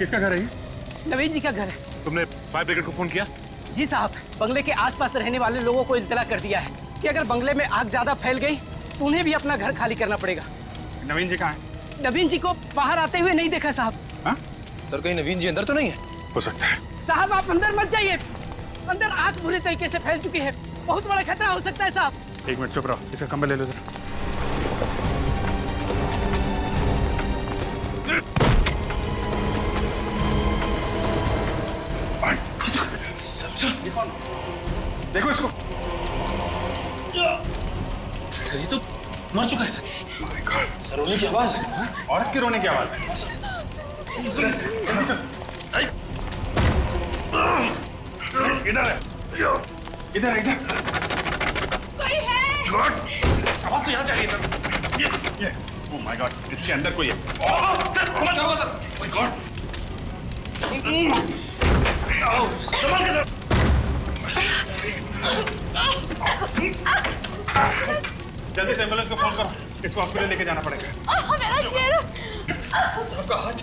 किसका घर है ये? नवीन जी का घर है। तुमने फायर ब्रिगेड को फोन किया? जी साहब, बंगले के आसपास रहने वाले लोगों को इत्तला कर दिया है कि अगर बंगले में आग ज्यादा फैल गई तो उन्हें भी अपना घर खाली करना पड़ेगा। नवीन जी कहाँ है? नवीन जी को बाहर आते हुए नहीं देखा साहब। हाँ? सर कहीं नवीन जी अंदर तो नहीं है? हो सकता है। साहब आप अंदर मत जाइए, अंदर आग बुरी तरीके से फैल चुकी है, बहुत बड़ा खतरा हो सकता है साहब। एक मिनट चुप रहो, इसका कंबल ले लो जरा। देखो इसको। सर ये तो मर चुका है सर। सर रोने की आवाज। औरत के रोने की आवाज है। इधर है, इधर इधर। कोई है? आवाज तो यहाँ से आ रही है सर। ये ओह माय गॉड, इसके अंदर कोई है। सर क्या हुआ सर? My God. संभाल के सर। जल्दी से एम्बुलेंस को फोन करो, इसको हॉस्पिटल लेके जाना पड़ेगा। मेरा चेहरा। साहब का हाथ।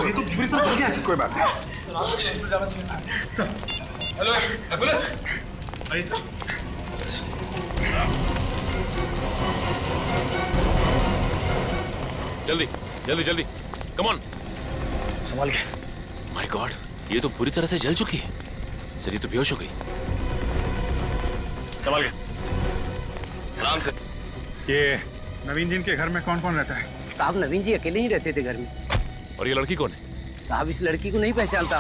ये तो बुरी तरह जल गया। कोई बात नहीं। सर आपको हॉस्पिटल जाना चाहिए सर। Hello ambulance. आइए सर। जल्दी जल्दी जल्दी, कम ऑन। संभाल के। माय गॉड, ये तो पूरी तरह से जल चुकी है। सर ये तो बेहोश हो गई। संभाल के। आराम से। ये नवीन जी के घर में कौन कौन रहता है? साहब नवीन जी अकेले ही रहते थे घर में। और ये लड़की कौन है? साहब इस लड़की को नहीं पहचानता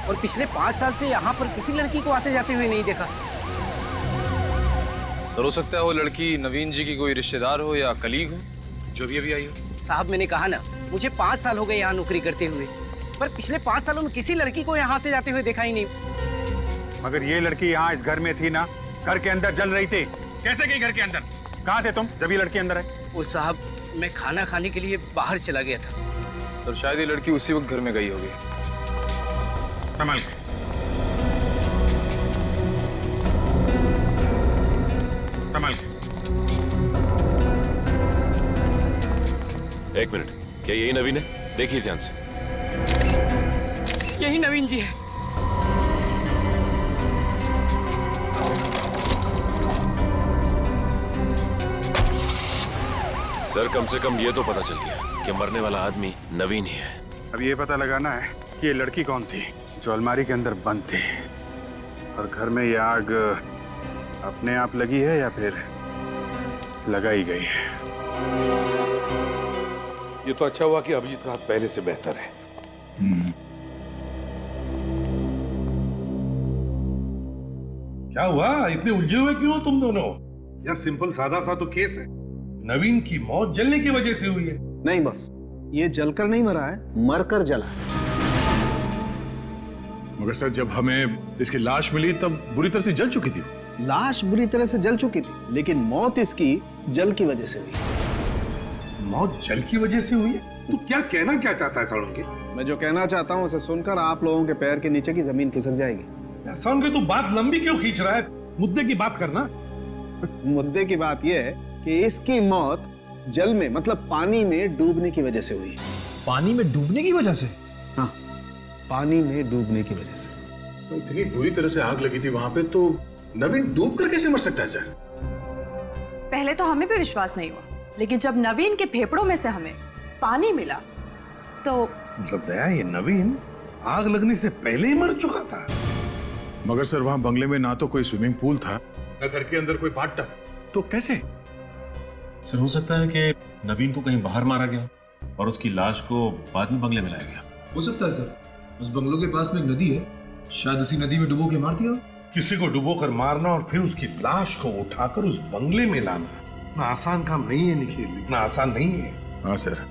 और पिछले 5 साल से यहाँ पर किसी लड़की को आते जाते हुए नहीं देखा। सर हो सकता है वो लड़की नवीन जी की कोई रिश्तेदार हो या कलीग हो, जो भी अभी आई हो। साहब मैंने कहा ना, मुझे 5 साल हो गए यहाँ नौकरी करते हुए, पर पिछले 5 सालों में किसी लड़की को यहाँ आते जाते हुए देखा ही नहीं। मगर ये लड़की यहाँ इस घर में थी ना, घर के अंदर जल रही थी। कैसे गई घर के अंदर? कहाँ थे तुम जब ये लड़की अंदर आई? वो साहब मैं खाना खाने के लिए बाहर चला गया था। सर शायद ये लड़की उसी वक्त घर में गई होगी। संभाल के। संभाल के। एक मिनट, क्या यही नवीन है? देखिए ध्यान से। यही नवीन जी है। सर कम से कम ये तो पता चल गया कि मरने वाला आदमी नवीन ही है। अब ये पता लगाना है कि ये लड़की कौन थी जो अलमारी के अंदर बंद थी, और घर में ये आग अपने आप लगी है या फिर लगाई गई है। ये तो अच्छा हुआ कि अभिजीत का हाथ पहले से बेहतर है। क्या हुआ, इतने उलझे हुए क्यों हो तुम दोनों? यार सिंपल सादा सा तो केस है। नवीन की मौत जलने की वजह से हुई है। नहीं बस, ये जलकर नहीं मरा है, मरकर जला है। मगर सर जब हमें इसकी लाश मिली तब बुरी तरह से जल चुकी थी। लाश बुरी तरह से जल चुकी थी, लेकिन मौत इसकी जल की वजह से हुई। मौत जल की वजह से हुई है? तू क्या कहना क्या चाहता है साळुंके? मैं जो कहना चाहता हूँ उसे सुनकर आप लोगों के पैर के नीचे की जमीन खिसक जाएगी। यार साळुंके तू बात लंबी क्यों खींच रहा है? मुद्दे की बात करना। मुद्दे की बात यह है कि इसकी मौत जल में मतलब पानी में डूबने की वजह से हुई। पानी में डूबने की वजह से? हाँ, पानी में डूबने की वजह से। तो इतनी बुरी तरह से आग लगी थी वहां पे, तो नवीन डूब कर कैसे मर सकता है सर? पहले तो हमें भी विश्वास नहीं हुआ, लेकिन जब नवीन के फेफड़ों में से हमें पानी मिला तो मतलब दया, ये नवीन आग लगने से पहले ही मर चुका था। मगर सर वहां बंगले में ना तो कोई स्विमिंग पूल था, न घर के अंदर कोई बाथटब, तो कैसे? सर हो सकता है कि नवीन को कहीं बाहर मारा गया और उसकी लाश को बाद में बंगले में लाया गया। हो सकता है सर, उस बंगलों के पास में एक नदी है, शायद उसी नदी में डुबो के मार दिया। किसी को डुबोकर मारना और फिर उसकी लाश को उठाकर उस बंगले में लाना इतना आसान काम नहीं है निखिल, इतना आसान नहीं है। हाँ सर,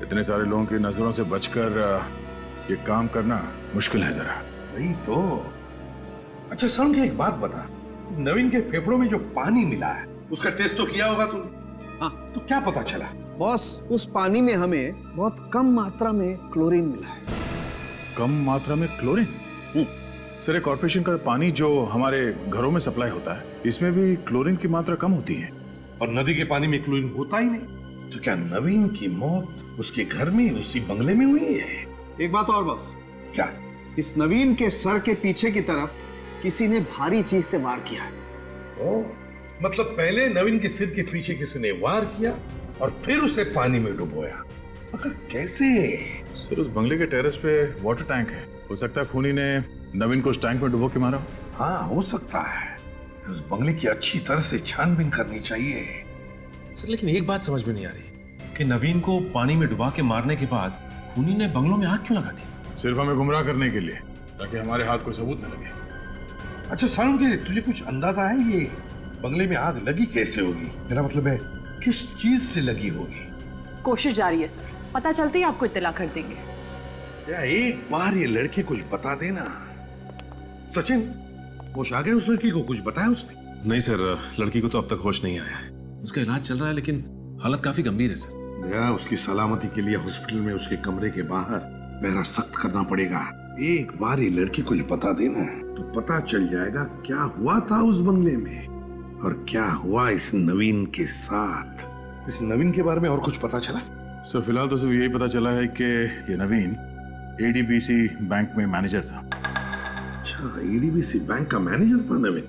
इतने सारे लोगों की नजरों से बचकर ये काम करना मुश्किल है जरा। वही तो। अच्छा साळुंके, एक बात बता, नवीन के फेफड़ों में जो पानी मिला है उसका टेस्ट तो किया होगा तूने? हाँ। तो क्या पता चला? बॉस, उस पानी में हमें बहुत कम मात्रा में क्लोरीन मिला है। कम मात्रा में क्लोरीन? सर ये कॉर्पोरेशन का पानी जो हमारे घरों में सप्लाई होता है, इसमें भी क्लोरीन की मात्रा कम होती है। और नदी के पानी में क्लोरीन होता ही नहीं। तो क्या नवीन की मौत उसके घर में उसी बंगले में हुई है? एक बात और बस, क्या? इस नवीन के सर के पीछे की तरफ किसी ने भारी चीज से वार किया है। ओ, मतलब पहले नवीन के सिर के पीछे किसी ने वार किया और फिर उसे पानी में डुबोया। मगर कैसे? सर उस बंगले के टेरेस पे वाटर टैंक है, हो सकता है खूनी ने नवीन को उस टैंक में डुबो के मारा। हाँ, हो सकता है। उस बंगले की अच्छी तरह से छानबीन करनी चाहिए। सर लेकिन एक बात समझ में नहीं आ रही कि नवीन को पानी में डुबा के मारने के बाद खूनी ने बंगलों में आग क्यों लगा दी? सिर्फ हमें गुमराह करने के लिए, ताकि हमारे हाथ कोई सबूत न लगे। अच्छा सारुण के, तुझे कुछ अंदाजा है ये बंगले में आग लगी कैसे होगी? मेरा मतलब है किस चीज से लगी होगी? कोशिश जारी है सर, पता चलते ही आपको इत्तला कर देंगे। या एक बार ये लड़के कुछ बता देना। सचिन, होश आ गया उस लड़की को? कुछ बताया उसने? नहीं सर, लड़की को तो अब तक होश नहीं आया है। उसका इलाज चल रहा है लेकिन हालत काफी गंभीर है सर। दया, उसकी सलामती के लिए हॉस्पिटल में उसके कमरे के बाहर पहरा सख्त करना पड़ेगा। एक बार ये लड़की कुछ बता देना तो पता चल जाएगा क्या हुआ था उस बंगले में और क्या हुआ इस नवीन के साथ। इस नवीन के बारे में और कुछ पता चला? सर फिलहाल तो सिर्फ यही पता चला है कि ये नवीन एडीबीसी बैंक में मैनेजर था। अच्छा, एडीबीसी बैंक का मैनेजर था नवीन।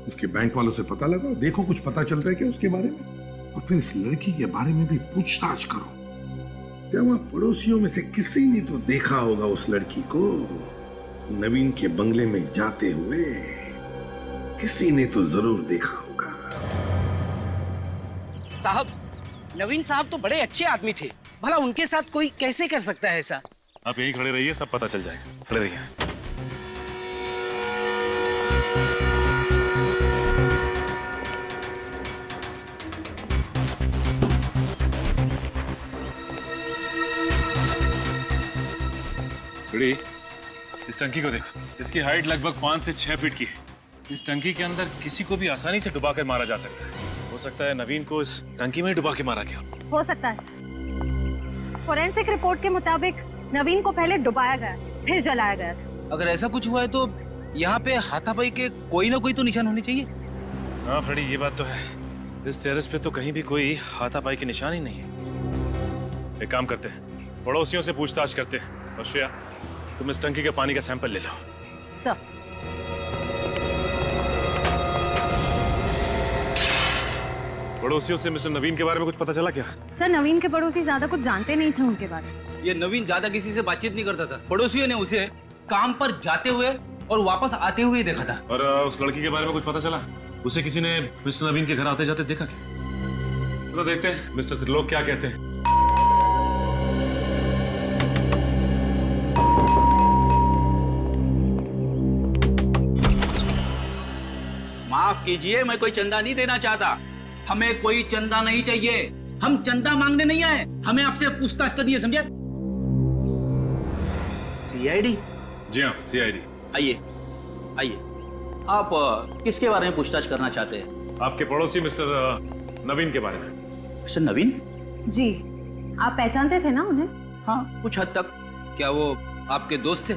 उसके बैंक वालों से पता लगा, देखो कुछ पता चलता है क्या उसके बारे में, और फिर इस लड़की के बारे में भी पूछताछ करो। क्या वहां पड़ोसियों में से किसी ने तो देखा होगा उस लड़की को नवीन के बंगले में जाते हुए? किसी ने तो जरूर देखा होगा। साहब, नवीन साहब तो बड़े अच्छे आदमी थे, भला उनके साथ कोई कैसे कर सकता है ऐसा? आप यहीं खड़े रहिए, सब पता चल जाएगा। खड़े रहिए। बड़ी, इस टंकी को देखो। इसकी हाइट लगभग 5 से 6 फीट की है। इस टंकी के अंदर किसी को भी आसानी से डुबा कर मारा जा सकता है। हो सकता है नवीन को इस टंकी में ही डुबा के मारा गया हो सकता है सर। फोरेंसिक रिपोर्ट के मुताबिक नवीन को पहले डुबाया गया, फिर जलाया गया था। अगर ऐसा कुछ हुआ है तो यहाँ पे हाथापाई के कोई ना कोई तो निशान होने चाहिए। हाँ फ्रेडी, ये बात तो है। इस टेरेस पे तो कहीं भी कोई हाथापाई के निशान ही नहीं है। एक काम करते हैं, पड़ोसियों से पूछताछ करते हैं। और श्रेया, तुम इस टंकी के पानी का सैंपल ले लो। सर, पड़ोसियों से मिस्टर नवीन के बारे में कुछ पता चला क्या? सर नवीन के पड़ोसी ज्यादा कुछ जानते नहीं थे उनके बारे में। ये नवीन ज्यादा किसी से बातचीत नहीं करता था। पड़ोसियों ने उसे काम पर जाते हुए और वापस आते हुए देखा था। और उस लड़की के बारे में कुछ पता चला? उसे किसी ने मिस्टर नवीन के घर आते जाते देखा क्या? तो देखते हैं मिस्टर त्रिलोक क्या कहते हैं। माफ कीजिए, मैं कोई चंदा नहीं देना चाहता। हमें कोई चंदा नहीं चाहिए। हम चंदा मांगने नहीं आए, हमें आपसे पूछताछ करनी है, समझे? सीआईडी? जी हाँ, सीआईडी। आइए आइए। आप किसके बारे में पूछताछ करना चाहते हैं? आपके पड़ोसी मिस्टर नवीन के बारे में। मिस्टर नवीन? जी, आप पहचानते थे ना उन्हें? हाँ, कुछ हद तक। क्या वो आपके दोस्त थे?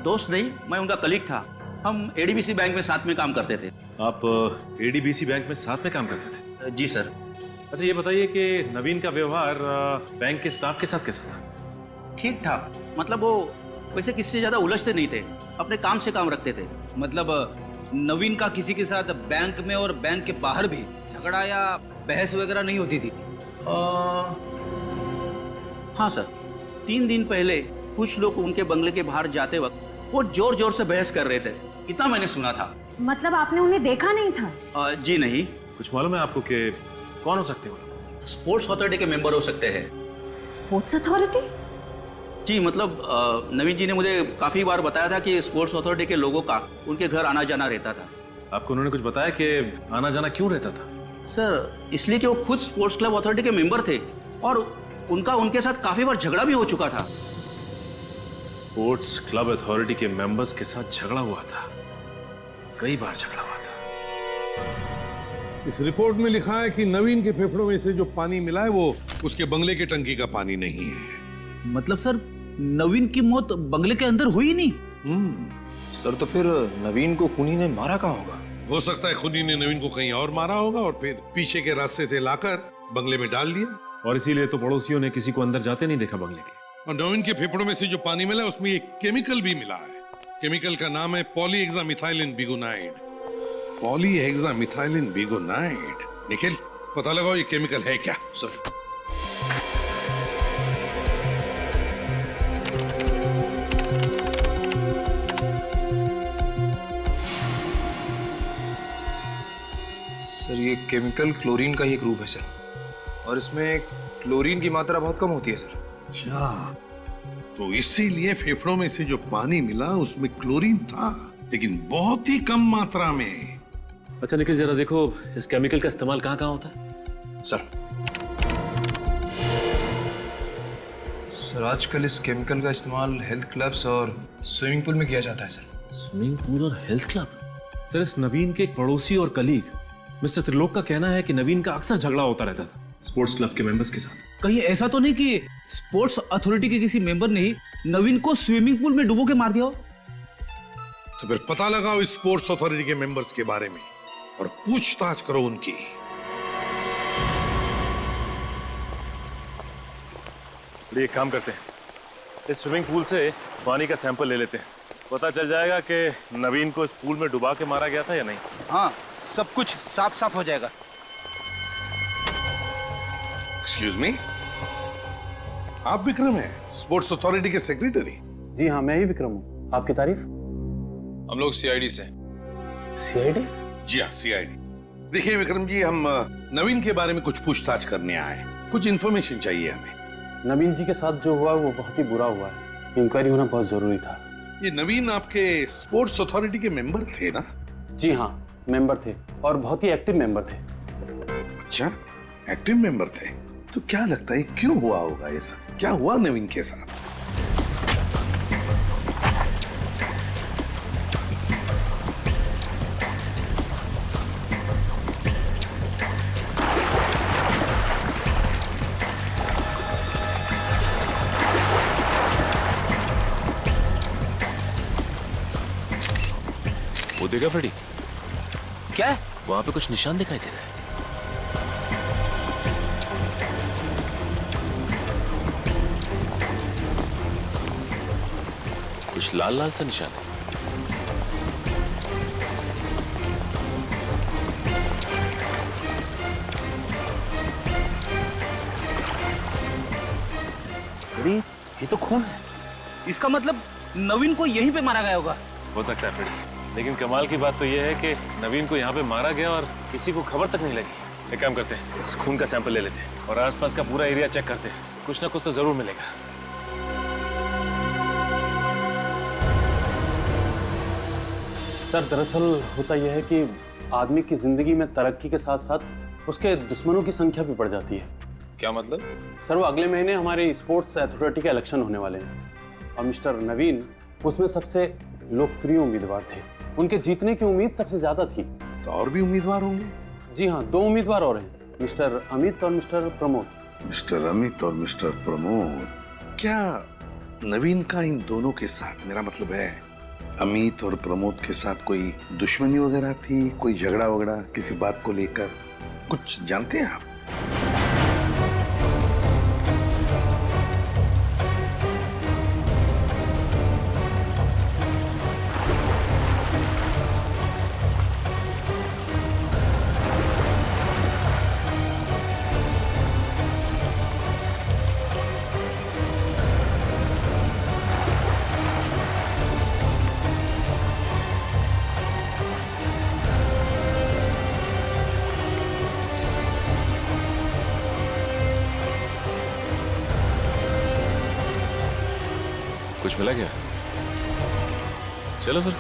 दोस्त नहीं, मैं उनका कलीग था। हम एडीबीसी बैंक में साथ में काम करते थे। आप एडीबीसी बैंक में साथ में काम करते थे? जी सर। अच्छा ये बताइए कि नवीन का व्यवहार बैंक के स्टाफ के साथ कैसा था? ठीक ठाक, मतलब वो वैसे किसी से ज्यादा उलझते नहीं थे, अपने काम से काम रखते थे। मतलब नवीन का किसी के साथ बैंक में और बैंक के बाहर भी झगड़ा या बहस वगैरह नहीं होती थी। हाँ सर, 3 दिन पहले कुछ लोग उनके बंगले के बाहर जाते वक्त वो जोर जोर से बहस कर रहे थे, इतना मैंने सुना था। मतलब आपने उन्हें देखा नहीं था? जी नहीं। कुछ मालूम है आपको कि कौन हो सकते हो? स्पोर्ट्स अथॉरिटी के मेंबर हो सकते हैं। Sports authority? जी, मतलब नवीन जी ने मुझे काफी बार बताया था कि स्पोर्ट्स अथॉरिटी के लोगों का उनके घर आना जाना रहता था। आपको उन्होंने कुछ बताया कि आना जाना क्यों रहता था? सर, इसलिए कि वो खुद स्पोर्ट्स क्लब अथॉरिटी के मेंबर थे और उनका उनके साथ काफी बार झगड़ा भी हो चुका था। स्पोर्ट्स क्लब अथॉरिटी के मेंबर्स के साथ झगड़ा हुआ था? कई बार झगड़ा हुआ था। इस रिपोर्ट में लिखा है कि नवीन के फेफड़ों में से जो पानी मिला है वो उसके बंगले के टंकी का पानी नहीं है। मतलब सर, नवीन की मौत बंगले के अंदर हुई नहीं? सर तो फिर नवीन को खूनी ने मारा कहाँ होगा? हो सकता है खूनी ने नवीन को कहीं और मारा होगा और फिर पीछे के रास्ते से लाकर बंगले में डाल दिया। और इसीलिए तो पड़ोसियों ने किसी को अंदर जाते नहीं देखा बंगले के। और नवीन के फेफड़ों में से जो पानी मिला उसमें एक केमिकल भी मिला है। केमिकल का नाम है पॉलीहेक्सामिथाइलिन बिगोनाइड। पॉलीहेक्सामिथाइलिन बिगोनाइड। निखिल, पता लगाओ ये केमिकल है क्या। सर सर ये केमिकल क्लोरीन का ही एक रूप है सर, और इसमें क्लोरीन की मात्रा बहुत कम होती है सर। अच्छा, तो इसीलिए फेफड़ों में से जो पानी मिला उसमें क्लोरीन था, लेकिन बहुत ही कम मात्रा में। अच्छा निखिल, जरा देखो इस केमिकल का इस्तेमाल कहाँ कहाँ होता है। सर आजकल इस केमिकल का इस्तेमाल हेल्थ क्लब्स और स्विमिंग पूल में किया जाता है सर। स्विमिंग पूल और हेल्थ क्लब? सर इस नवीन के एक पड़ोसी और कलीग मिस्टर त्रिलोक का कहना है कि नवीन का अक्सर झगड़ा होता रहता था स्पोर्ट्स क्लब के मेंबर्स के साथ। कहीं ऐसा तो नहीं कि स्पोर्ट्स अथॉरिटी के किसी मेंबर ने ही नवीन को स्विमिंग पूल में डुबो के मार दिया हो? तो फिर पता लगाओ इस स्पोर्ट्स अथॉरिटी के मेंबर्स के बारे में और पूछताछ करो उनकी। एक काम करते हैं, इस स्विमिंग पूल से पानी का सैंपल ले लेते हैं, पता चल जाएगा कि नवीन को इस पूल में डुबा के मारा गया था या नहीं। हाँ, सब कुछ साफ साफ हो जाएगा। एक्सक्यूज मी, आप विक्रम हैं, स्पोर्ट्स अथॉरिटी के सेक्रेटरी? जी हाँ, मैं ही विक्रम हूँ। आपकी तारीफ? हम लोग सीआईडी से। सीआईडी? जी हाँ, सीआईडी। देखिए विक्रम जी, हम नवीन के बारे में कुछ पूछताछ करने आए हैं, कुछ इन्फॉर्मेशन चाहिए हमें। नवीन जी के साथ जो हुआ वो बहुत ही बुरा हुआ है, इंक्वायरी होना बहुत जरूरी था। ये नवीन आपके स्पोर्ट्स अथॉरिटी के मेंबर थे ना? जी हाँ, मेंबर थे और बहुत ही एक्टिव मेंबर थे। अच्छा, एक्टिव मेंबर थे। तो क्या लगता है क्यों हुआ होगा ये सब? क्या हुआ नवीन के साथ? वो देखा फ्रेडी? क्या? वहां पे कुछ निशान दिखाई दे रहा है। कुछ लाल लाल सा निशान है। अरे ये तो खून है। इसका मतलब नवीन को यहीं पे मारा गया होगा। हो सकता है फ्रेडी, लेकिन कमाल की बात तो यह है कि नवीन को यहाँ पे मारा गया और किसी को खबर तक नहीं लगी। एक काम करते हैं, इस खून का सैंपल ले लेते हैं और आसपास का पूरा एरिया चेक करते हैं, कुछ ना कुछ तो जरूर मिलेगा। सर दरअसल होता यह है कि आदमी की जिंदगी में तरक्की के साथ साथ उसके दुश्मनों की संख्या भी बढ़ जाती है। क्या मतलब? सर वो अगले महीने हमारे स्पोर्ट्स अथॉरिटी के इलेक्शन होने वाले हैं और मिस्टर नवीन उसमें सबसे लोकप्रिय उम्मीदवार थे। उनके जीतने की उम्मीद सबसे ज्यादा थी। तो और भी उम्मीदवार होंगे? जी हाँ, 2 उम्मीदवार और हैं, मिस्टर अमित और मिस्टर प्रमोद। मिस्टर अमित और मिस्टर प्रमोद। क्या नवीन का इन दोनों के साथ, मेरा मतलब है अमित और प्रमोद के साथ, कोई दुश्मनी वगैरह थी? कोई झगड़ा वगड़ा किसी बात को लेकर कुछ जानते हैं आप? कुछ मिला क्या? चलो फिर।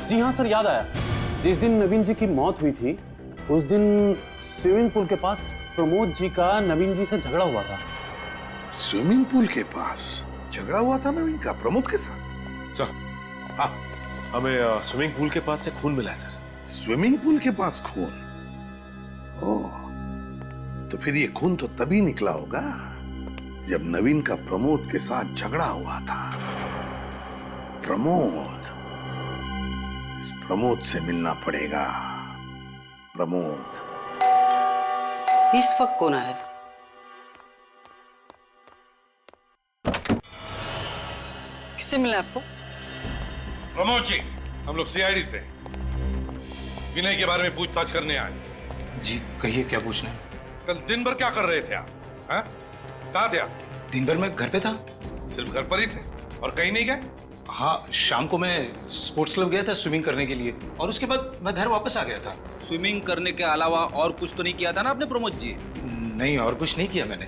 जी हाँ सर, याद आया। जिस दिन नवीन जी की मौत हुई थी उस दिन स्विमिंग पूल के पास प्रमोद जी का नवीन जी से झगड़ा हुआ था। स्विमिंग पूल के पास झगड़ा हुआ था नवीन का प्रमोद के साथ? सर, हाँ, हमें स्विमिंग पूल के पास से खून मिला है सर। स्विमिंग पूल के पास खून? ओह, तो फिर ये खून तो तभी निकला होगा जब नवीन का प्रमोद के साथ झगड़ा हुआ था। प्रमोद, इस प्रमोद से मिलना पड़ेगा। प्रमोद। इस वक्त कौन है? किससे मिला आपको? प्रमोद जी, हम लोग सीआईडी से विनय के बारे में पूछताछ करने आए। जी कहिए, क्या पूछना है? कल दिन भर क्या कर रहे थे आप? हाँ? कहाँ थे आप? दिन भर मैं घर पे था। सिर्फ घर पर ही थे और कहीं नहीं गए? हाँ, शाम को मैं स्पोर्ट्स क्लब गया था स्विमिंग करने के लिए, और उसके बाद मैं घर वापस आ गया था। स्विमिंग करने के अलावा और कुछ तो नहीं किया था ना आपने प्रमोद जी? नहीं, और कुछ नहीं किया मैंने।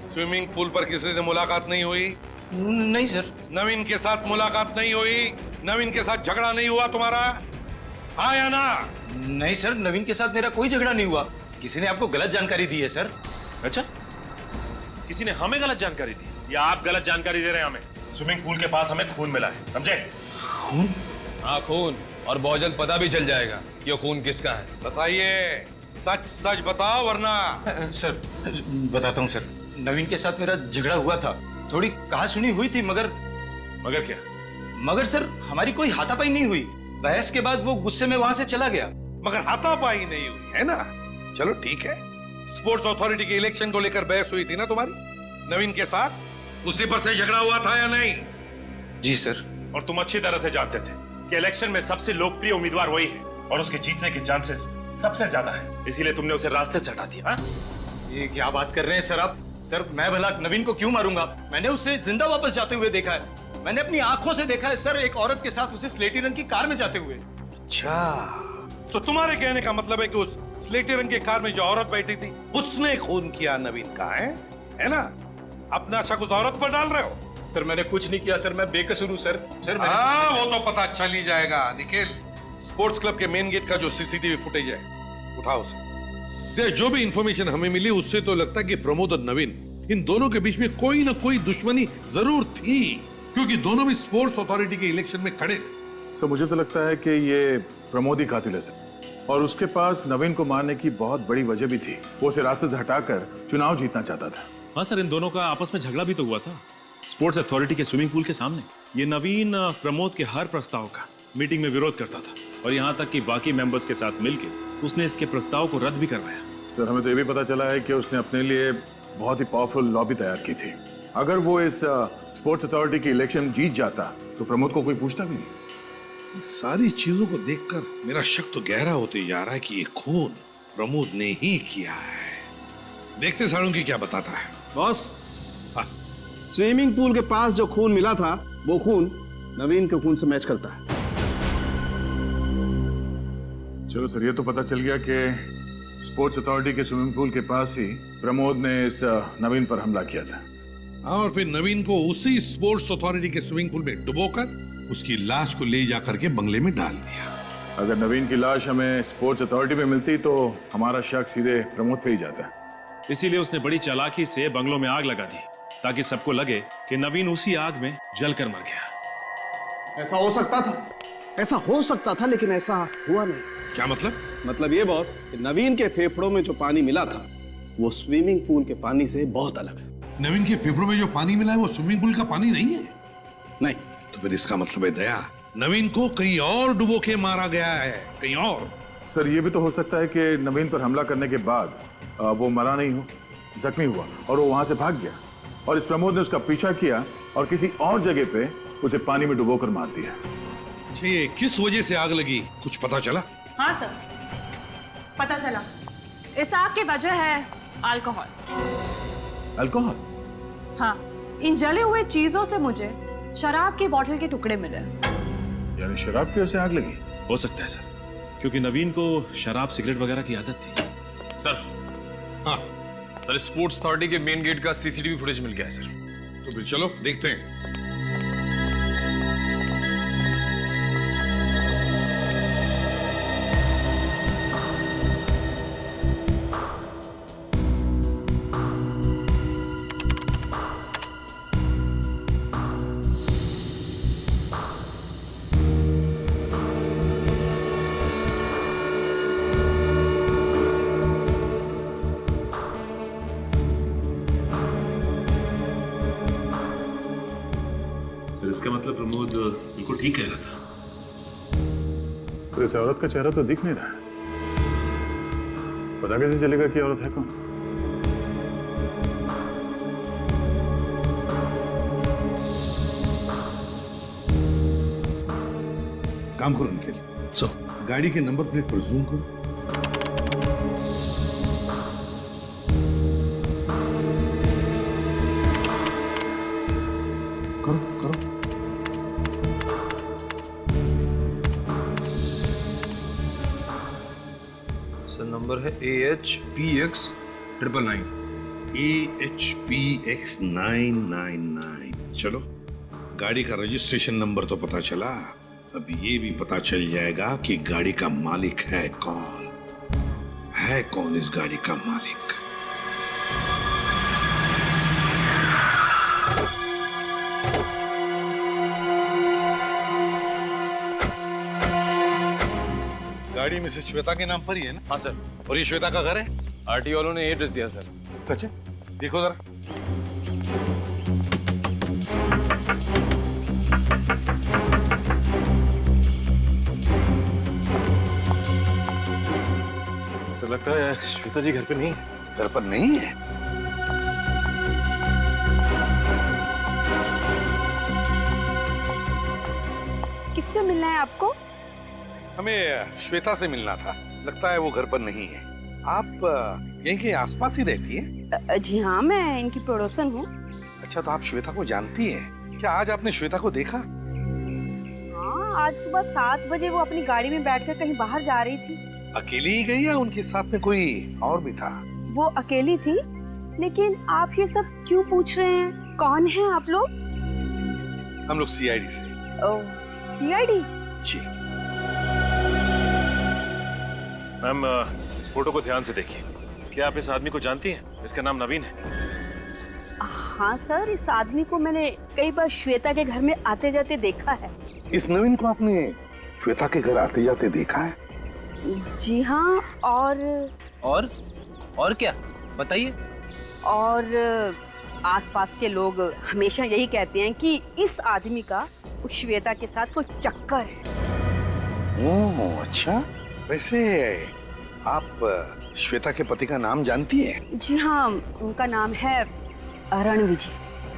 स्विमिंग पूल पर किसी से मुलाकात नहीं हुई? नहीं सर। नवीन के साथ मुलाकात नहीं हुई? नवीन के साथ झगड़ा नहीं हुआ तुम्हारा? हाँ या ना? नहीं सर, नवीन के साथ मेरा कोई झगड़ा नहीं हुआ। किसी ने आपको गलत जानकारी दी है सर। अच्छा, किसी ने हमें गलत जानकारी दी या आप गलत जानकारी दे रहे हैं हमें? स्विमिंग पूल के पास हमें खून मिला है, समझे? खून? हाँ खून, और बहुत जल्द पता भी चल जाएगा ये खून किसका है। बताइए, सच सच बताओ वरना। सर बताता हूँ सर, नवीन के साथ मेरा झगड़ा हुआ था। थोड़ी कहा सुनी हुई थी, मगर क्या? मगर सर हमारी कोई हाथापाई नहीं हुई। बहस के बाद वो गुस्से में वहां से चला गया। मगर हाथापाई नहीं हुई है ना? चलो ठीक है। स्पोर्ट्स अथॉरिटी के इलेक्शन को लेकर बहस हुई थी ना तुम्हारी नवीन के साथ? उसी पर से झगड़ा हुआ था या नहीं? जी सर। और तुम अच्छी तरह से जानते थे कि इलेक्शन में सबसे लोकप्रिय उम्मीदवार वही है और उसके जीतने के चांसेस सबसे ज्यादा है, इसीलिए तुमने उसे रास्ते से हटा दिया। ये क्या बात कर रहे हैं सर आप? सर मैं भला नवीन को क्यों मारूंगा? मैंने उसे जिंदा वापस जाते हुए देखा है। मैंने अपनी आंखों से देखा है सर, एक औरत के साथ उसे स्लेटी रंग की कार में जाते हुए। अच्छा, तो तुम्हारे कहने का मतलब है कि उस स्लेटी रंग की कार में जो औरत बैठी थी उसने खून किया नवीन का, है ना? अपना शक उस औरत पर डाल रहे हो? सर मैंने कुछ नहीं किया सर, मैं बेकसूर हूँ सर। सर हाँ, वो तो पता चल ही जाएगा। निखिल, स्पोर्ट्स क्लब के मेन गेट का जो सीसीटीवी फुटेज है उठाओ उसे। जो भी इंफॉर्मेशन हमें मिली उससे तो लगता है कि प्रमोद और नवीन, इन दोनों के बीच में कोई ना कोई दुश्मनी जरूर थी, क्योंकि दोनों भी स्पोर्ट्स अथॉरिटी के इलेक्शन में खड़े थे। सर मुझे तो लगता है कि ये प्रमोद ही कातिल है सर, और उसके पास नवीन को मारने की बहुत बड़ी वजह भी थी। वो उसे रास्ते से हटाकर चुनाव जीतना चाहता था। हाँ सर, इन दोनों का आपस में झगड़ा भी तो हुआ था स्पोर्ट्स अथॉरिटी के स्विमिंग पूल के सामने। ये नवीन प्रमोद के हर प्रस्ताव का मीटिंग में विरोध करता था, और यहाँ तक कि बाकी मेंबर्स के साथ मिलकर उसने इसके प्रस्ताव को रद्द भी करवाया। सर हमें तो ये भी पता चला है कि उसने अपने लिए बहुत ही पावरफुल लॉबी तैयार की थी। अगर वो इस स्पोर्ट्स अथॉरिटी की इलेक्शन जीत जाता तो प्रमोद को कोई पूछता भी नहीं। सारी चीजों को देखकर मेरा शक तो गहरा होते जा रहा है कि ये खून प्रमोद ने ही किया है। देखते सालुंकी क्या बताता है। बॉस, स्विमिंग पूल के पास जो खून मिला था वो खून नवीन के खून से मैच करता है। चलो सर, ये तो पता चल गया कि स्पोर्ट्स अथॉरिटी के स्विमिंग पूल के पास ही प्रमोद ने इस नवीन पर हमला किया था। हाँ, और फिर नवीन को उसी स्पोर्ट्स अथॉरिटी के स्विमिंग पूल में डुबोकर उसकी लाश को ले जाकर के बंगले में डाल दिया। अगर नवीन की लाश हमें स्पोर्ट्स अथॉरिटी में मिलती तो हमारा शक सीधे प्रमोद पे ही जाता। इसीलिए उसने बड़ी चालाकी से बंगलों में आग लगा दी, ताकि सबको लगे कि नवीन उसी आग में जलकर मर गया। ऐसा हो सकता था, ऐसा हो सकता था, लेकिन ऐसा हुआ नहीं। क्या मतलब? मतलब ये बॉस कि नवीन के फेफड़ों में जो पानी मिला था वो स्विमिंग पूल के पानी से बहुत अलग है। नवीन के फेफड़ों में जो पानी मिला है वो स्विमिंग पूल का पानी नहीं है? नहीं। तो फिर इसका मतलब है दया, नवीन को कहीं और डुबो के मारा गया है, कहीं और। सर ये भी तो हो सकता है कि नवीन पर हमला करने के बाद वो मरा नहीं हो, जख्मी हुआ और वो वहां से भाग गया, और इस प्रमोद ने उसका पीछा किया और किसी और जगह पे उसे पानी में डुबोकर मार दिया। ये किस वजह से आग लगी, कुछ पता चला? हाँ सर, पता चला। इस आग की वजह है अल्कोहल। अल्कोहल? हाँ, इन जले हुए चीजों से मुझे शराब की बोतल के टुकड़े मिले। यानी शराब की वजह से आग लगी? हो सकता है सर, क्योंकि नवीन को शराब सिगरेट वगैरह की आदत थी। सर, हाँ सर, स्पोर्ट्स अथॉरिटी के मेन गेट का सीसीटीवी फुटेज मिल गया है सर। तो फिर चलो देखते हैं। मतलब प्रमोद बिल्कुल ठीक कह रहा था। तो इस औरत का चेहरा तो दिख नहीं रहा है। पता कैसे चलेगा कि औरत है कौन? काम करो इनके लिए। गाड़ी के नंबर प्लेट पर जूम करो। करो करो। सर नंबर है AHPX999। AHPX999। चलो, गाड़ी का रजिस्ट्रेशन नंबर तो पता चला, अब ये भी पता चल जाएगा कि गाड़ी का मालिक है कौन। है कौन इस गाड़ी का मालिक? गाड़ी मिसेस श्वेता के नाम पर ही है ना? हाँ सर। और ये श्वेता का घर है? आरटीओ वालों ने एड्रेस दिया सर। सच है? देखो जरा। ऐसा लगता है श्वेता जी घर पे नहीं है। घर पर नहीं है? किससे मिलना है आपको? हमें श्वेता से मिलना था। लगता है वो घर पर नहीं है। आप यहीं के आसपास ही रहती हैं? जी हाँ, मैं इनकी पड़ोसन हूँ। अच्छा, तो आप श्वेता को जानती हैं? क्या आज आपने श्वेता को देखा? हाँ, आज सुबह 7 बजे वो अपनी गाड़ी में बैठकर कहीं बाहर जा रही थी। अकेली ही गई या उनके साथ में कोई और भी था? वो अकेली थी। लेकिन आप ये सब क्यों पूछ रहे हैं? कौन है आप लोग? हम लोग सीआईडी से। ओह, सीआईडी? जी। मैम, इस फोटो को ध्यान से देखिए। क्या आप इस आदमी को जानती हैं? इसका नाम नवीन है। हाँ सर, इस आदमी को मैंने कई बार श्वेता के घर में आते जाते देखा है। इस नवीन को आपने श्वेता के घर आते जाते देखा है? जी हाँ। और क्या बताइए? और आसपास के लोग हमेशा यही कहते हैं कि इस आदमी का उस श्वेता के साथ कोई चक्कर है। ओह, अच्छा। वैसे आप श्वेता के पति का नाम जानती हैं? जी हाँ, उनका नाम है रणविजय।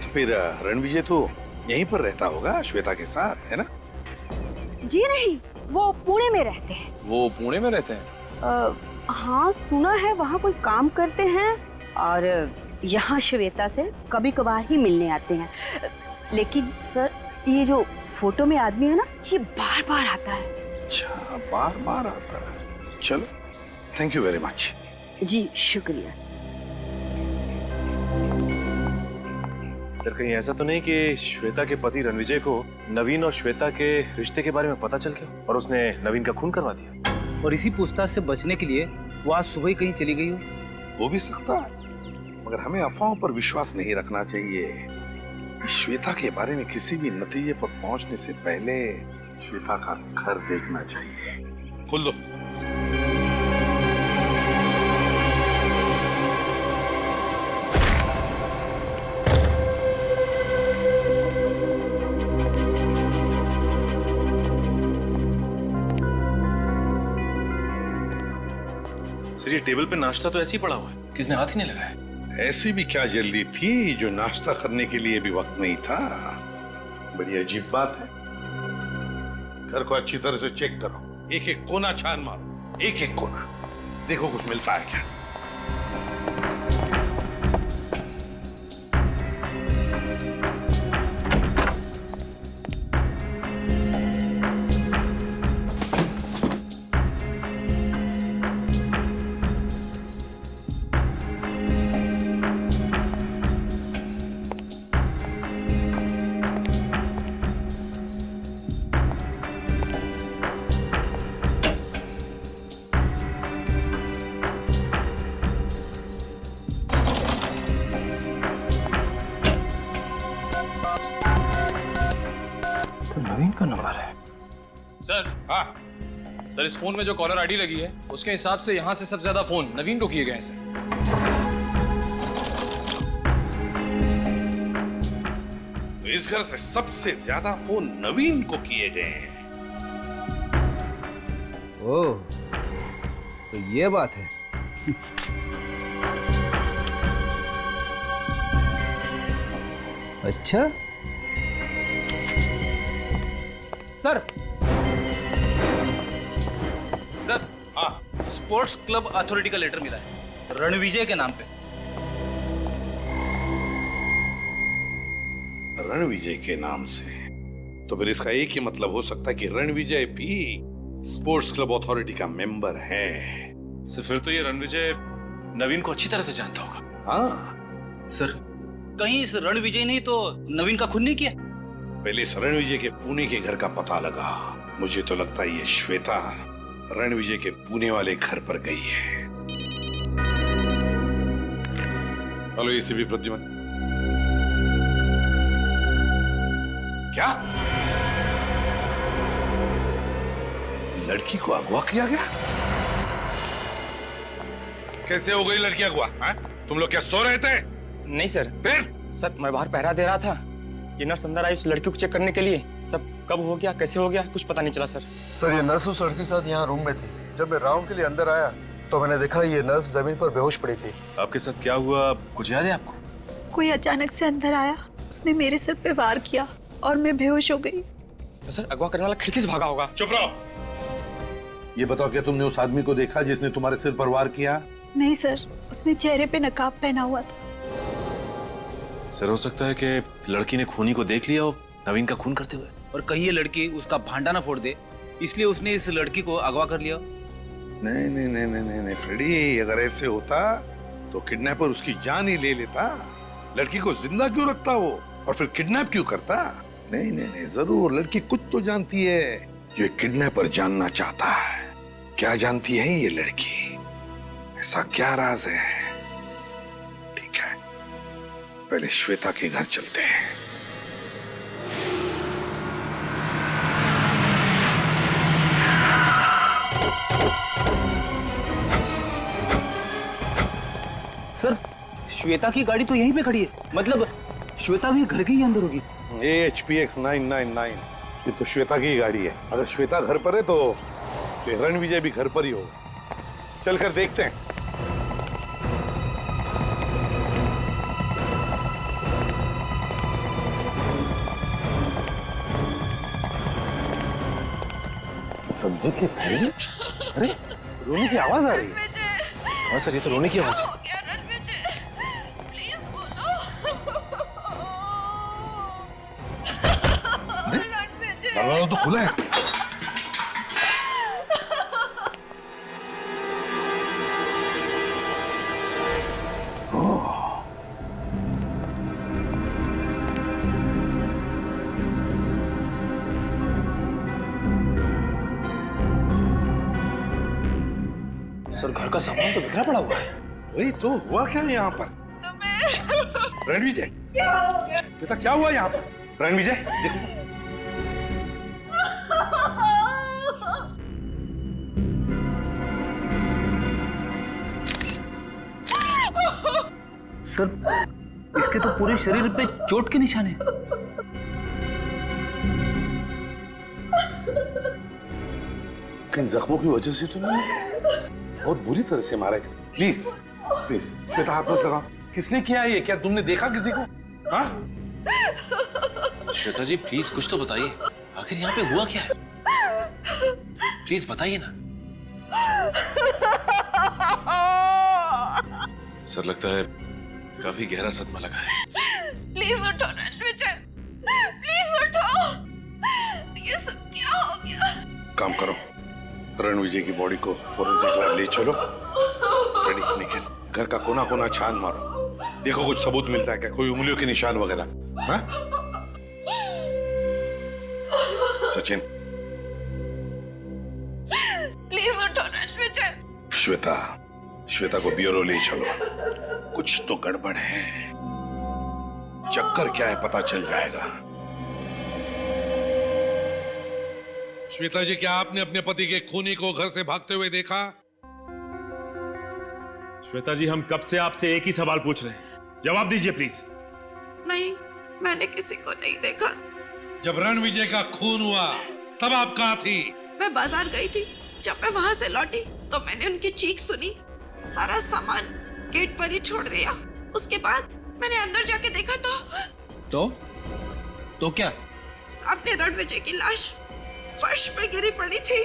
तो फिर रणविजय तो यहीं पर रहता होगा श्वेता के साथ, है ना? जी नहीं, वो पुणे में रहते हैं। वो पुणे में रहते हैं? हाँ, सुना है वहाँ कोई काम करते हैं और यहाँ श्वेता से कभी कभार ही मिलने आते हैं। लेकिन सर, ये जो फोटो में आदमी है ना, ये बार बार आता है। अच्छा, बार बार आता है। चलो, थैंक यू वेरी मच। जी शुक्रिया। सर, कहीं ऐसा तो नहीं कि श्वेता के पति रणविजय को नवीन और श्वेता के रिश्ते के बारे में पता चल गया और उसने नवीन का खून करवा दिया? और इसी पूछताछ से बचने के लिए वो आज सुबह ही कहीं चली गई हो? हो भी सकता है, मगर हमें अफवाहों पर विश्वास नहीं रखना चाहिए। श्वेता के बारे में किसी भी नतीजे पर पहुंचने से पहले श्वेता का घर देखना चाहिए। खोल दो। सर, ये टेबल पे नाश्ता तो ऐसे ही पड़ा हुआ है, किसने हाथ ही नहीं लगाया? ऐसी भी क्या जल्दी थी जो नाश्ता करने के लिए भी वक्त नहीं था? बड़ी अजीब बात है। घर को अच्छी तरह से चेक करो, एक एक कोना छान मारो, एक एक कोना, देखो कुछ मिलता है क्या। नवीन का नंबर है। सर, हाँ, सर इस फोन में जो कॉलर आईडी लगी है उसके हिसाब से यहाँ से सबसे ज्यादा फोन नवीन को किए गए हैं सर। तो इस घर से सबसे ज्यादा फोन नवीन को किए गए हैं। ओह, तो ये बात है। अच्छा सर, सर, हाँ, स्पोर्ट्स क्लब अथॉरिटी का लेटर मिला है रणविजय के नाम पे। रणविजय के नाम से? तो फिर इसका एक ही मतलब हो सकता है कि रणविजय भी स्पोर्ट्स क्लब अथॉरिटी का मेंबर है। सर फिर तो ये रणविजय नवीन को अच्छी तरह से जानता होगा। हाँ सर, कहीं इस रणविजय ने तो नवीन का खून नहीं किया? पहले इस रणविजय के पुणे के घर का पता लगा। मुझे तो लगता है ये श्वेता रणविजय के पुणे वाले घर पर गई है। Hello ACP Pradyuman. क्या लड़की को अगवा किया गया? कैसे हो गई लड़की अगवा? तुम लोग क्या सो रहे थे? नहीं सर। फिर? सर मैं बाहर पहरा दे रहा था, ये नर्स अंदर आई उस लड़की को चेक करने के लिए। सब कब हो गया, कैसे हो गया, कुछ पता नहीं चला सर। सर ये नर्स उस लड़की के साथ यहाँ रूम में थी। जब मैं राउंड के लिए अंदर आया तो मैंने देखा ये नर्स जमीन पर बेहोश पड़ी थी। आपके साथ क्या हुआ, कुछ याद है आपको? कोई अचानक से अंदर आया, उसने मेरे सर पे वार किया और मैं बेहोश हो गई। तो सर अगवा करने वाला खिड़की से भागा होगा। चुप रहो। ये बताओ, क्या तुमने उस आदमी को देखा जिसने तुम्हारे सिर पर वार किया? नहीं सर, उसने चेहरे पे नकाब पहना हुआ था। सर हो सकता है कि लड़की ने खूनी को देख लिया हो नवीन का खून करते हुए, और कहीं ये लड़की उसका भांडा ना फोड़ दे, इसलिए उसने इस लड़की को अगवा कर लिया। नहीं नहीं नहीं नहीं नहीं फ्रेडी, अगर ऐसे होता तो किडनैपर उसकी जान ही ले लेता। लड़की को जिंदा क्यों रखता वो, और फिर किडनैप क्यों करता? नहीं नहीं नहीं, जरूर लड़की कुछ तो जानती है जो एक किडनैपर जानना चाहता है। क्या जानती है ये लड़की? ऐसा क्या राज है? ठीक है, पहले श्वेता के घर चलते हैं। सर, श्वेता की गाड़ी तो यहीं पे खड़ी है, मतलब श्वेता भी घर के ही अंदर होगी। HPX 999, ये तो श्वेता की गाड़ी है। अगर श्वेता घर पर है तो रणविजय भी घर पर ही होगा। चलकर देखते हैं। सब्जी के थैले? अरे रोने की आवाज आ रही है। हाँ सर, ये तो रोने की आवाज है। दरवाजा तो खुला है। सर घर का सामान तो बिखरा पड़ा हुआ है। वही तो, हुआ क्या यहाँ पर? रणविजय, बेटा क्या हुआ यहाँ पर? रणविजय देखो। सर, इसके तो पूरे शरीर पे चोट के निशान हैं। किन जख्मों की वजह से तुमने बहुत बुरी तरह से मारा है। प्लीज प्लीज श्वेता, हाथ मत लगाओ। किसने किया ये? क्या तुमने देखा किसी को? हाँ? श्वेता जी प्लीज कुछ तो बताइए, आखिर यहाँ पे हुआ क्या है? प्लीज बताइए ना। सर लगता है काफी गहरा सदमा लगा है। प्लीज उठो रणविजय, प्लीज उठो। ये सब क्या हो गया? काम करो, रणविजय की बॉडी को फोरेंसिक लैब ले चलो। रेडी निखिल, घर का कोना कोना छान मारो, देखो कुछ सबूत मिलता है क्या, कोई उंगलियों के निशान वगैरह। हाँ? सचिन, प्लीज उठो रणविजय। श्वेता, श्वेता को ब्यूरो ले चलो। कुछ तो गड़बड़ है, चक्कर क्या है पता चल जाएगा। श्वेता जी, क्या आपने अपने पति के खूनी को घर से भागते हुए देखा? श्वेता जी हम कब से आपसे एक ही सवाल पूछ रहे हैं, जवाब दीजिए प्लीज। नहीं, मैंने किसी को नहीं देखा। जब रणविजय का खून हुआ तब आप कहाँ थी? मैं बाजार गई थी। जब मैं वहाँ से लौटी तो मैंने उनकी चीख सुनी। सारा सामान गेट पर ही छोड़ दिया। उसके बाद मैंने अंदर जाके देखा तो क्या? सामने रणविजय की लाश फर्श पे गिरी पड़ी थी।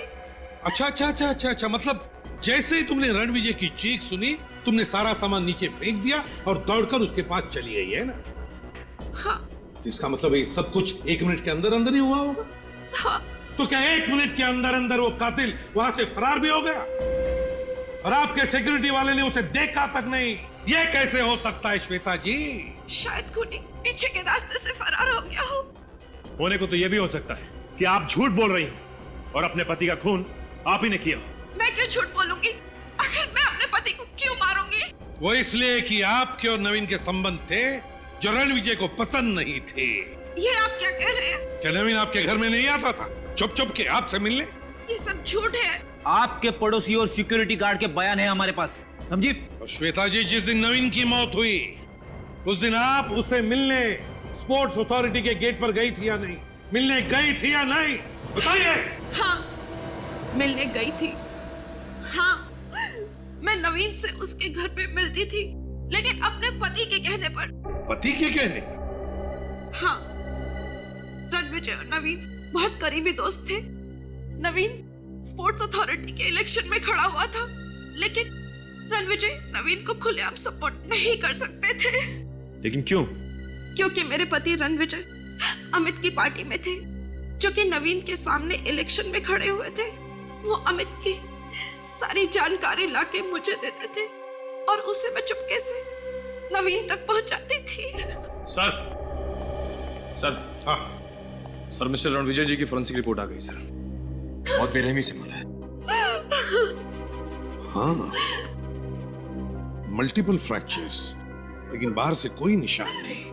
अच्छा, मतलब जैसे ही तुमने रणविजय की चीख सुनी तुमने सारा सामान नीचे फेंक दिया और दौड़कर उसके पास चली गई, है ना? हाँ। तो इसका मतलब ये सब कुछ 1 मिनट के अंदर अंदर ही हुआ होगा? हाँ। तो क्या 1 मिनट के अंदर अंदर वो कातिल वहां से फरार भी हो गया और आपके सिक्योरिटी वाले ने उसे देखा तक नहीं? ये कैसे हो सकता है श्वेता जी? शायद खूनी पीछे के रास्ते से फरार हो गया हो। होने को तो यह भी हो सकता है कि आप झूठ बोल रही हो और अपने पति का खून आप ही ने किया हो। मैं क्यों झूठ बोलूंगी? आखिर मैं अपने पति को क्यों मारूंगी? वो इसलिए कि आपके और नवीन के संबंध थे जो रणविजय को पसंद नहीं थे। ये आप क्या कह रहे हैं? क्या नवीन आपके घर में नहीं आता था चुप के आपसे मिलने? ये सब झूठ है। आपके पड़ोसी और सिक्योरिटी गार्ड के बयान है हमारे पास, समझी? और श्वेता जी, जिस दिन नवीन की मौत हुई उस दिन आप उसे मिलने स्पोर्ट्स अथॉरिटी के गेट पर गई थी या नहीं? मिलने गई थी या नहीं? बताइए। हाँ, मिलने गई थी। हाँ, मैं नवीन से उसके घर पे मिलती थी, लेकिन अपने पति के कहने पर। पति के कहने? हाँ, रणविजय और नवीन बहुत करीबी दोस्त थे। नवीन स्पोर्ट्स अथॉरिटी के इलेक्शन में खड़ा हुआ था, लेकिन रणविजय नवीन को खुलेआम सपोर्ट नहीं कर सकते थे। लेकिन क्यों? क्योंकि मेरे पति रणविजय अमित की पार्टी में थे, जो कि नवीन के सामने इलेक्शन में खड़े हुए थे। वो अमित की सारी जानकारी लाके मुझे देते थे और उसे मैं चुपके से नवीन तक पहुंचाती थी। सर, हाँ सर, मिस्टर रणविजय जी की फोरेंसिक रिपोर्ट आ गई सर। बहुत बेरहमी से मारा है। हाँ, मल्टीपल फ्रैक्चर्स, लेकिन बाहर से कोई निशान नहीं।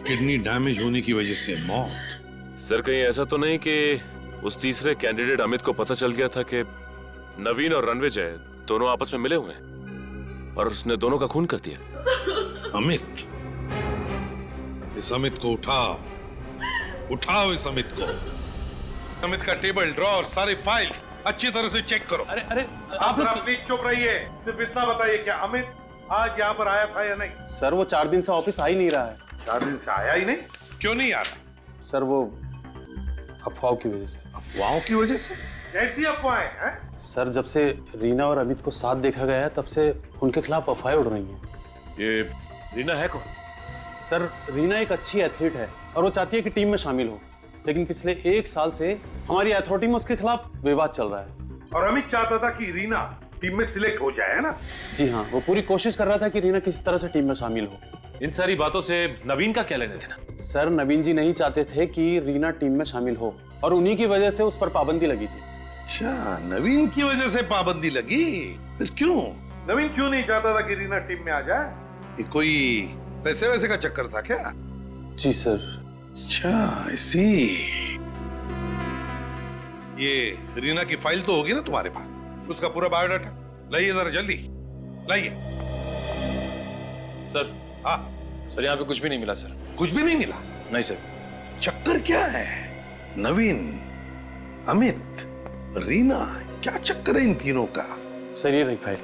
किडनी डैमेज होने की वजह से मौत। सर, कहीं ऐसा तो नहीं कि उस तीसरे कैंडिडेट अमित को पता चल गया था कि नवीन और रणविजय दोनों आपस में मिले हुए हैं और उसने दोनों का खून कर दिया? अमित, इस अमित को उठाओ इस अमित को। अमित का टेबल, ड्रॉर, सारे फाइल्स अच्छी तरह से चेक करो। अरे आप प्लीज चुप रहिए। सिर्फ इतना बताइए, क्या अमित आज यहाँ पर आया था या नहीं? सर, वो 4 दिन से ऑफिस आ ही नहीं रहा है। 4 दिन से आया ही नहीं? क्यों नहीं आ रहा? सर, वो अफवाहों की वजह से। अफवाहों की वजह से? कैसी अफवाहें हैं? सर, जब से रीना और अमित को साथ देखा गया है तब से उनके खिलाफ अफवाहें उड़ रही हैं। ये रीना है कौन? सर, रीना एक अच्छी एथलीट है और वो चाहती है कि टीम में शामिल हो, लेकिन पिछले 1 साल से हमारी अथॉरिटी में उसके खिलाफ विवाद चल रहा है। और अमित चाहता था कि रीना टीम में सिलेक्ट हो जाए, है ना? जी हाँ, वो पूरी कोशिश कर रहा था कि रीना किसी तरह से टीम में शामिल हो। इन सारी बातों से नवीन का क्या लेने देना? सर, नवीन जी नहीं चाहते थे कि रीना टीम में शामिल हो और उन्हीं की वजह से उस पर पाबंदी लगी थी। अच्छा, नवीन की वजह से पाबंदी लगी? फिर क्यों? नवीन क्यों नहीं चाहता था कि रीना टीम में आ जाए? ये कोई पैसे वैसे का चक्कर था क्या? जी सर। अच्छा, इसी। ये रीना की फाइल तो होगी ना तुम्हारे पास, उसका पूरा बायोडाटा लाइए जरा जल्दी लाइए। सर। हाँ सर, यहाँ पे कुछ भी नहीं मिला सर। कुछ भी नहीं मिला? नहीं सर। चक्कर क्या है? नवीन, अमित, रीना, क्या चक्कर है इन तीनों का? सर, ये रही फाइल।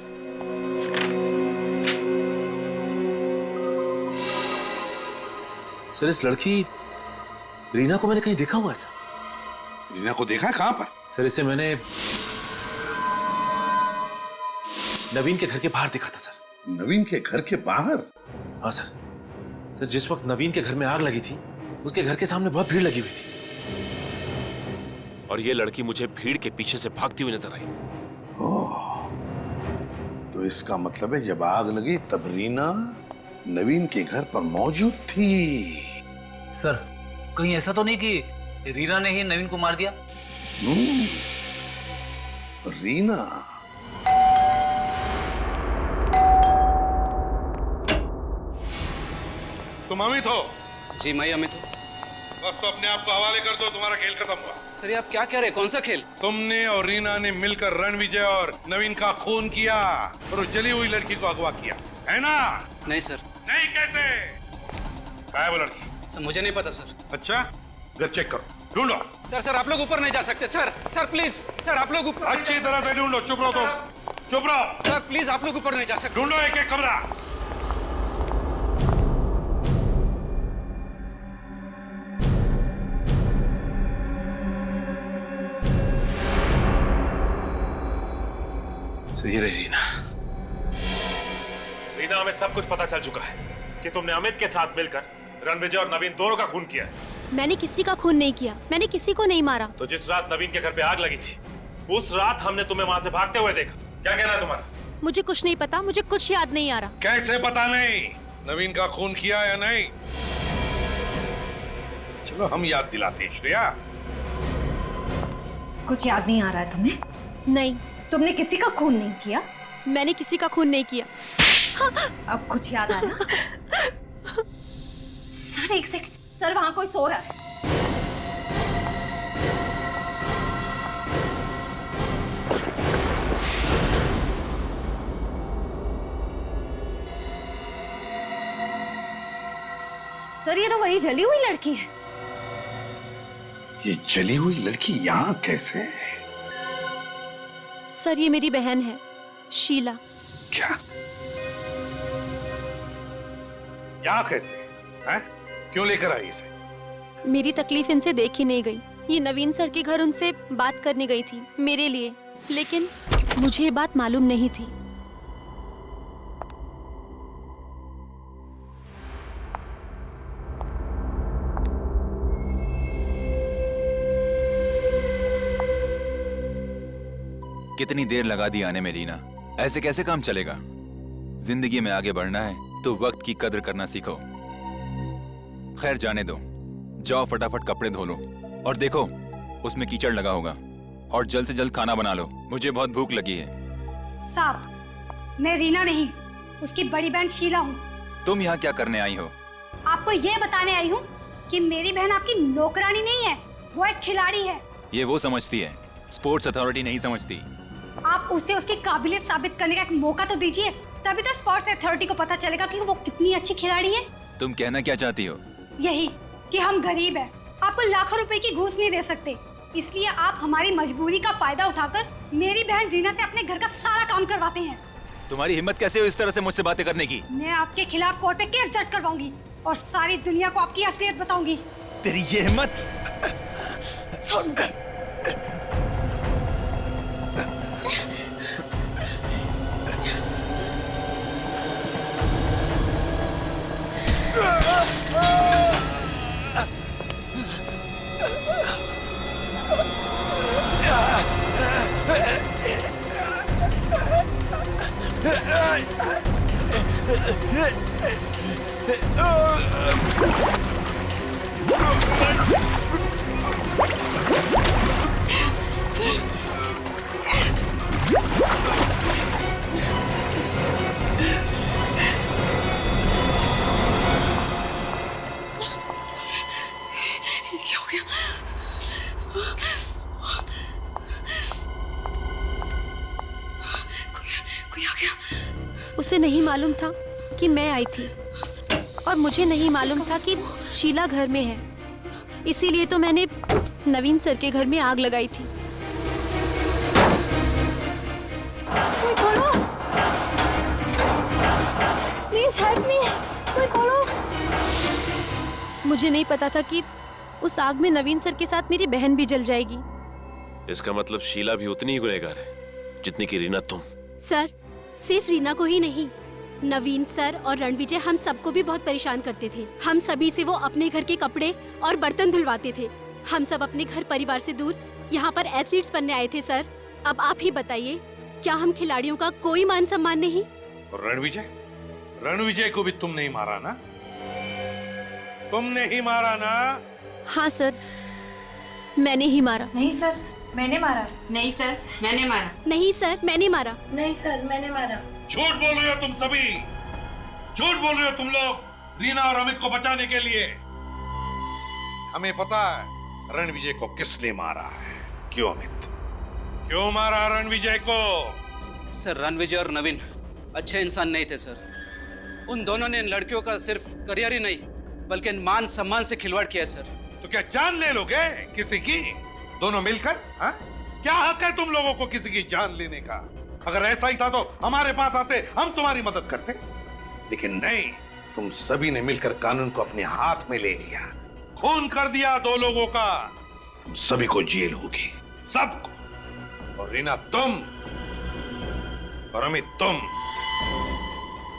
सर, इस लड़की रीना को मैंने कहीं देखा हुआ है सर। रीना को देखा है? कहां पर? सर, इसे मैंने नवीन के घर के बाहर देखा था सर। नवीन के घर के बाहर? हाँ सर। सर, जिस वक्त नवीन के घर में आग लगी थी उसके घर के सामने बहुत भीड़ लगी हुई थी और ये लड़की मुझे भीड़ के पीछे से भागती हुई नजर आई। ओह, तो इसका मतलब है जब आग लगी तब रीना नवीन के घर पर मौजूद थी। सर, कहीं ऐसा तो नहीं कि रीना ने ही नवीन को मार दिया? रीना? तुम अमित हो? जी, मैं अमित हूँ। बस तो अपने आप को हवाले कर दो, तुम्हारा खेल खत्म हुआ। सर, ये आप क्या कह रहे हैं? कौन सा खेल? तुमने और रीना ने मिलकर रणविजय और नवीन का खून किया और उस जली हुई लड़की को अगवा किया, है ना? नहीं सर। नहीं कैसे? कहाँ है वो लड़की? सर मुझे नहीं पता सर। अच्छा, घर चेक करो, ढूंढो। सर आप लोग ऊपर नहीं जा सकते सर। सर प्लीज सर, आप लोग ऊपर अच्छी तरह से ढूंढो। चुप रहो तुम, चुप रहो। सर प्लीज, आप लोग ऊपर नहीं जा सकते। ढूंढो एक एक कमरा। सर ये रही रीना। रीना, हमें सब कुछ पता चल चुका है कि तुमने अमित के साथ मिलकर रणविजय और नवीन दोनों का खून किया है। मैंने किसी का खून नहीं किया, मैंने किसी को नहीं मारा। तो जिस रात नवीन के घर पे आग लगी थी, उस रात हमने तुम्हें वहां से भागते हुए देखा। क्या कहना है तुम्हारा? मुझे कुछ नहीं पता, मुझे कुछ याद नहीं आ रहा। कैसे पता नहीं? नवीन का खून किया या नहीं? चलो हम याद दिलाते हैं। श्रेया, कुछ याद नहीं आ रहा है तुम्हें? नहीं। तुमने किसी का खून नहीं किया? मैंने किसी का खून नहीं किया। अब कुछ याद आया? सर एक सेकंड, सर वहां कोई सो रहा है। सर ये तो वही जली हुई लड़की है। ये जली हुई लड़की यहाँ कैसे? सर ये मेरी बहन है, शीला। क्या? यहाँ कैसे? हैं? क्यों लेकर आई इसे? मेरी तकलीफ इनसे देखी नहीं गई। ये नवीन सर के घर उनसे बात करने गई थी मेरे लिए, लेकिन मुझे ये बात मालूम नहीं थी। कितनी देर लगा दी आने में रीना? ऐसे कैसे काम चलेगा? जिंदगी में आगे बढ़ना है तो वक्त की कदर करना सीखो। खैर जाने दो, जाओ फटाफट कपड़े धो लो और देखो उसमें कीचड़ लगा होगा, और जल्द से जल्द खाना बना लो, मुझे बहुत भूख लगी है। साहब, मैं रीना नहीं, उसकी बड़ी बहन शीला हूँ। तुम यहाँ क्या करने आई हो? आपको ये बताने आई हूँ कि मेरी बहन आपकी नौकरानी नहीं है, वो एक खिलाड़ी है। ये वो समझती है, स्पोर्ट्स अथॉरिटी नहीं समझती। आप उसे उसकी काबिलियत साबित करने का एक मौका तो दीजिए, तभी तो स्पोर्ट्स अथॉरिटी को पता चलेगा कि वो कितनी अच्छी खिलाड़ी है। तुम कहना क्या चाहती हो? यही कि हम गरीब हैं, आपको लाखों रुपए की घूस नहीं दे सकते, इसलिए आप हमारी मजबूरी का फायदा उठाकर मेरी बहन रीना से अपने घर का सारा काम करवाते हैं। तुम्हारी हिम्मत कैसे हो इस तरह से मुझसे बातें करने की? मैं आपके खिलाफ कोर्ट में केस दर्ज करवाऊंगी और सारी दुनिया को आपकी असलियत बताऊंगी। तेरी ये हिम्मत? छोड़ दे। उसे नहीं मालूम था कि मैं आई थी, और मुझे नहीं मालूम था कि शीला घर में है, इसीलिए तो मैंने नवीन सर के घर में आग लगाई थी। कोई खोलो, प्लीज हेल्प मी, कोई खोलो। मुझे नहीं पता था कि उस आग में नवीन सर के साथ मेरी बहन भी जल जाएगी। इसका मतलब शीला भी उतनी ही गुनहगार है जितनी की रीना तुम। सर सिर्फ रीना को ही नहीं, नवीन सर और रणविजय हम सबको भी बहुत परेशान करते थे। हम सभी से वो अपने घर के कपड़े और बर्तन धुलवाते थे। हम सब अपने घर परिवार से दूर यहाँ पर एथलीट्स बनने आए थे। सर अब आप ही बताइए, क्या हम खिलाड़ियों का कोई मान सम्मान नहीं? और रणविजय को भी तुम नहीं मारा ना? तुमने ही मारा ना? हाँ सर, मैंने ही मारा। नहीं सर, मैंने मारा। नहीं सर, मैंने मारा। नहीं सर, मैंने मारा। नहीं सर, मैंने मारा। झूठ बोल रहे हो तुम सभी, झूठ बोल रहे हो तुम लोग रीना और अमित को बचाने के लिए। हमें पता है रणविजय को किसने मारा है। क्यों अमित, क्यों मारा रणविजय को? सर रणविजय और नवीन अच्छे इंसान नहीं थे सर। उन दोनों ने इन लड़कियों का सिर्फ करियर ही नहीं बल्कि मान सम्मान से खिलवाड़ किया सर। तो क्या जान ले लोगे किसी की, दोनों मिलकर? हाँ? क्या हक है तुम लोगों को किसी की जान लेने का? अगर ऐसा ही था तो हमारे पास आते, हम तुम्हारी मदद करते। लेकिन नहीं, तुम सभी ने मिलकर कानून को अपने हाथ में ले लिया, खून कर दिया 2 लोगों का। तुम सभी को जेल होगी, सबको। और रीना तुम, और अमित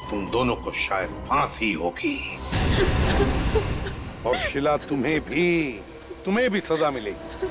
तुम दोनों को शायद फांसी होगी। और शिला तुम्हें भी सजा मिलेगी।